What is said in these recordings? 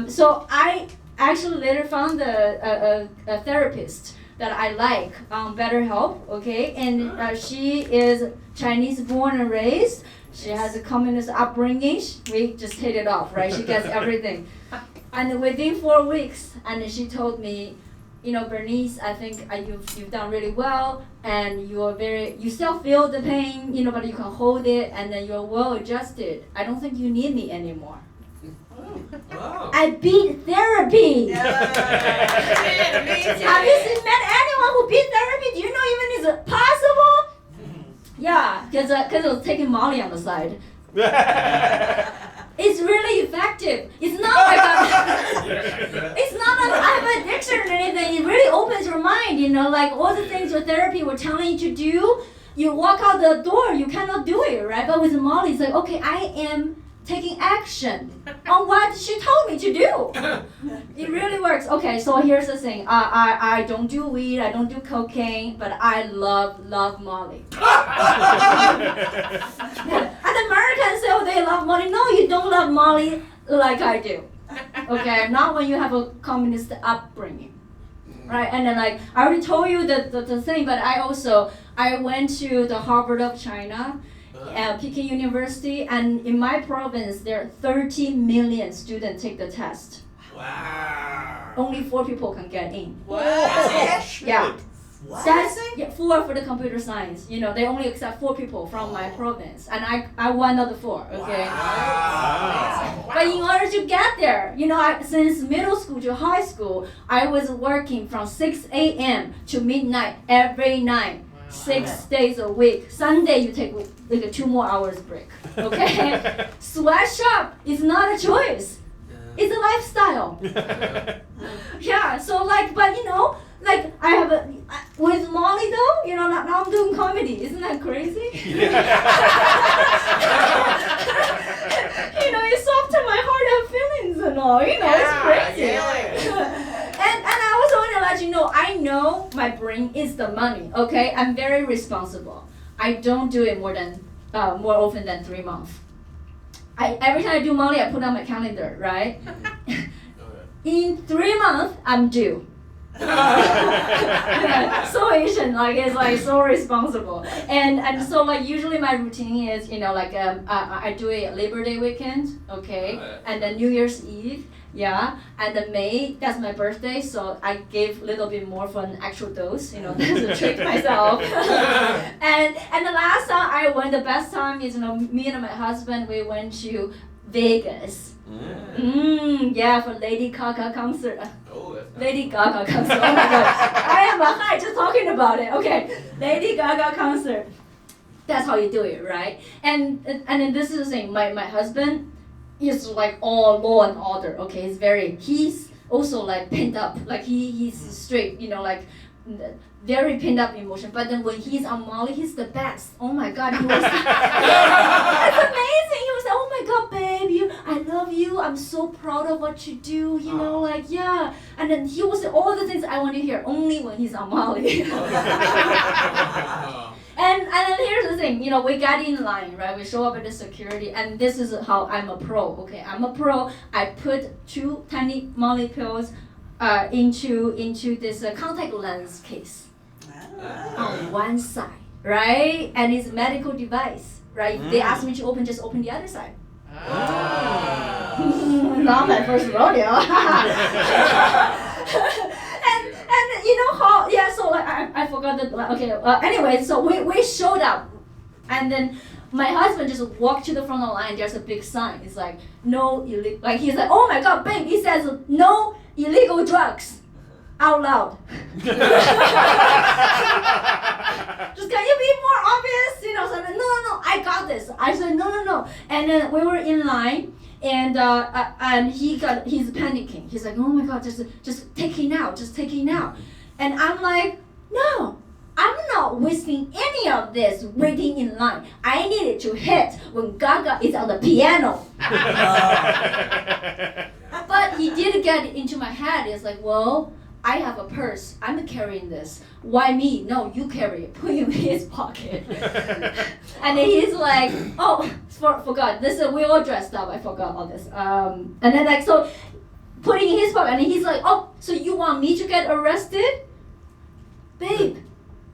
So I actually later found a therapist that I like on BetterHelp, okay? And she is Chinese born and raised. She has a communist upbringing. We just hit it off, right? She gets everything. And within 4 weeks, and she told me, Bernice, I think you've done really well, and you still feel the pain, but you can hold it, and then you're well adjusted. I don't think you need me anymore. Wow. I beat therapy. Yeah. Have you met anyone who beat therapy? Do you know even is it possible? Yeah, because I was taking Molly on the side. It's really effective. It's not like it's not like I have addiction or anything. It really opens your mind, like all the things your therapy were telling you to do. You walk out the door, you cannot do it, right? But with Molly, it's like, okay, I am taking action on what she told me to do. It really works. Okay, so here's the thing. I don't do weed, I don't do cocaine, but I love Molly. And Americans say, oh, they love Molly. No, you don't love Molly like I do. Okay, not when you have a communist upbringing. Right, and then I already told you the thing, but I went to the Harvard of China, Peking University, and in my province, there are 30 million students take the test. Wow. Only 4 people can get in. Wow. Yeah. What? That's 4 for the computer science. They only accept 4 people from my province, and I one of the 4. Okay. Wow. But in order to get there, since middle school to high school, I was working from 6 a.m. to midnight every night. 6 days a week. Sunday you take like a 2 more hours break. Okay? Sweatshop is not a choice. It's a lifestyle. Yeah. So but I have with Molly though, now I'm doing comedy. Isn't that crazy? It softened my heart and feelings and all. It's crazy. And I also want to let you know, I know my brain is the money, okay? I'm very responsible. I don't do it more often than 3 months. Every time I do Molly, I put on my calendar, right? In 3 months, I'm due. So Asian, it's so responsible. And so usually my routine is, I do a Labor Day weekend, okay? And then New Year's Eve. Yeah, and then May, that's my birthday, so I gave a little bit more for an actual dose, to trick myself. and the last time the best time is, me and my husband, we went to Vegas. Yeah, for Lady Gaga concert. Oh, that's Lady Gaga concert, oh my god. I am a high just talking about it, okay. Lady Gaga concert. That's how you do it, right? And then this is the thing, my husband, he's all law and order, okay? He's also pinned up, he's straight, very pinned up emotion. But then when he's on Molly, he's the best. Oh my god, he was, it's amazing. He was oh my god, babe, I love you. I'm so proud of what you do, yeah. And then he was all the things I want to hear, only when he's on Molly. And then here's the thing, we got in line, right? We show up at the security, and this is how I'm a pro, okay? I'm a pro. I put 2 tiny Molly pills into this contact lens case on one side, right? And it's a medical device, right? If they ask me to open, just open the other side. Not my first rodeo. And you know how, so I forgot that, okay, anyway, so we showed up, and then my husband just walked to the front of the line. There's a big sign. It's no illegal, he's oh my god, babe, it says no illegal drugs out loud. Just can you be more obvious? So no, I got this. I said no. And then we were in line, and he's panicking. He's oh my god, just take it now, And I'm no, I'm not wasting any of this waiting in line. I need it to hit when Gaga is on the piano. But he did get into my head. It's well, I have a purse. I'm carrying this. Why me? No, you carry it. Put it in his pocket. And then he's forgot. This we all dressed up. I forgot all this. And then so putting in his pocket, and he's like, oh, so you want me to get arrested? Babe,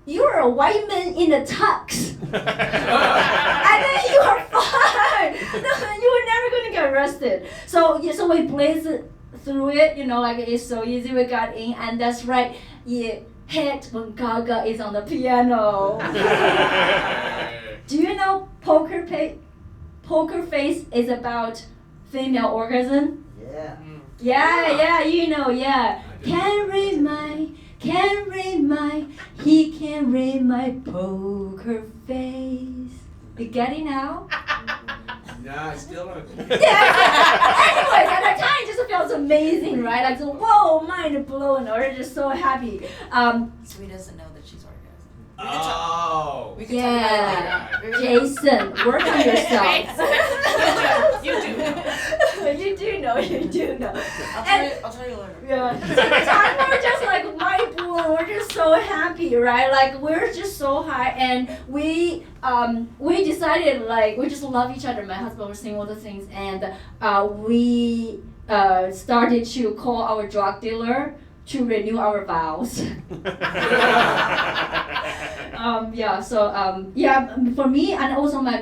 you're a white man in a tux. And then you are fine. You were never gonna get arrested. So we blazed through it, like it's so easy. We got in, and that's right. You hit when Gaga is on the piano. Do you know poker face is about female orgasm? Yeah. Yeah, yeah. Can't read my, he can read my poker face. You get it now? No, I still don't. Anyways, at that time, it just feels amazing, right? Like, so, whoa, mind blowing, or just so happy. So he doesn't know that she's orgasm. Oh. We can talk about it later. Jason, work on yourself. You do know. You do know. I'll tell you later. Yeah. So the time we're just like mind blown. We're just so happy, right? Like we're just so high, and we decided like we just love each other. My husband was saying all the things, and we started to call our drug dealer to renew our vows. For me and also my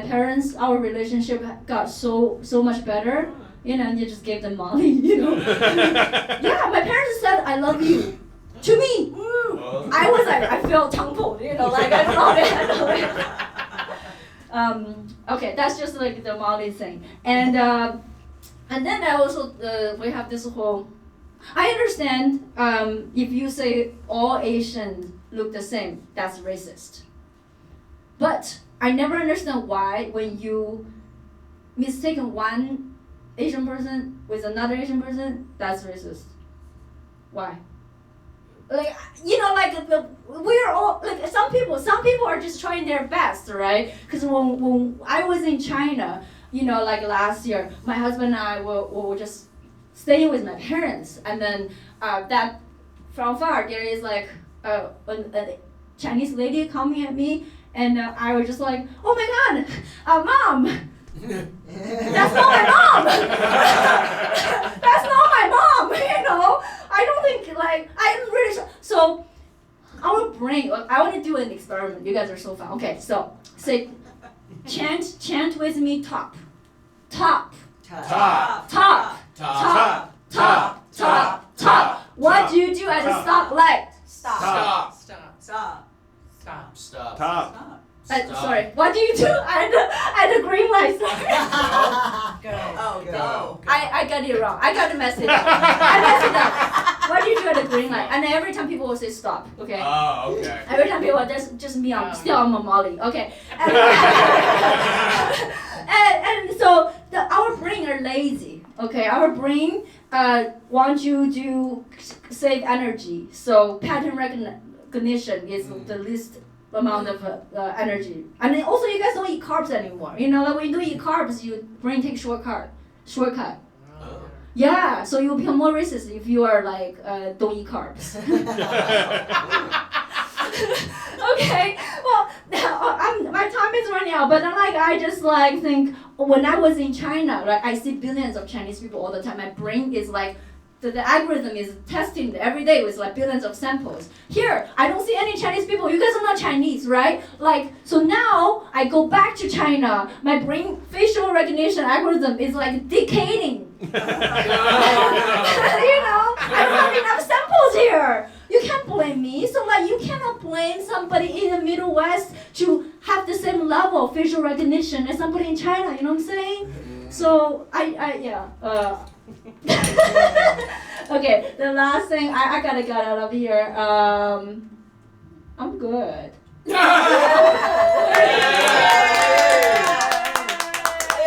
parents, our relationship got so much better. And you just gave them money, Yeah, my parents said, I love you. To me. I was like, I felt tumbled, like I don't know how to handle it. Okay, that's just like the Molly thing. And then I also, we have this whole, I understand if you say all Asians look the same, that's racist. But I never understand why when you mistaken one Asian person with another Asian person, that's racist. Why? Like we're all like some people are just trying their best, right? Because when I was in China, like last year, my husband and I were just staying with my parents, and then that from far there is like a Chinese lady coming at me, and I was just like, oh my God, mom. That's not my mom. That's not my mom. I don't think I'm really sure. So our brain. I want to do an experiment. You guys are so fun. Okay, so say, chant with me. Top. What do you do at a stoplight? Stop. Sorry. What do you do at the green light? Go. I got it wrong. I got the message. I messed it up. What do you do at the green light? And every time people will say stop. Okay. Oh, okay. Every time people, that's just me. I'm still on my Molly. Okay. And so our brain are lazy. Okay. Our brain wants you to save energy. So pattern recognition is the least amount of energy. And then also you guys don't eat carbs anymore. Like when you don't eat carbs, your brain takes shortcut. Oh. Yeah, so you become more racist if you are like don't eat carbs. Okay, well my time is running out, but I just think when I was in China, right, I see billions of Chinese people all the time. My brain is like the algorithm is testing every day with like billions of samples. Here, I don't see any Chinese people. You guys are not Chinese, right? So now I go back to China. My brain facial recognition algorithm is like decaying. I don't have enough samples here. You can't blame me. So you cannot blame somebody in the Middle West to have the same level of facial recognition as somebody in China. You know what I'm saying? So okay, the last thing I gotta get out of here. I'm good.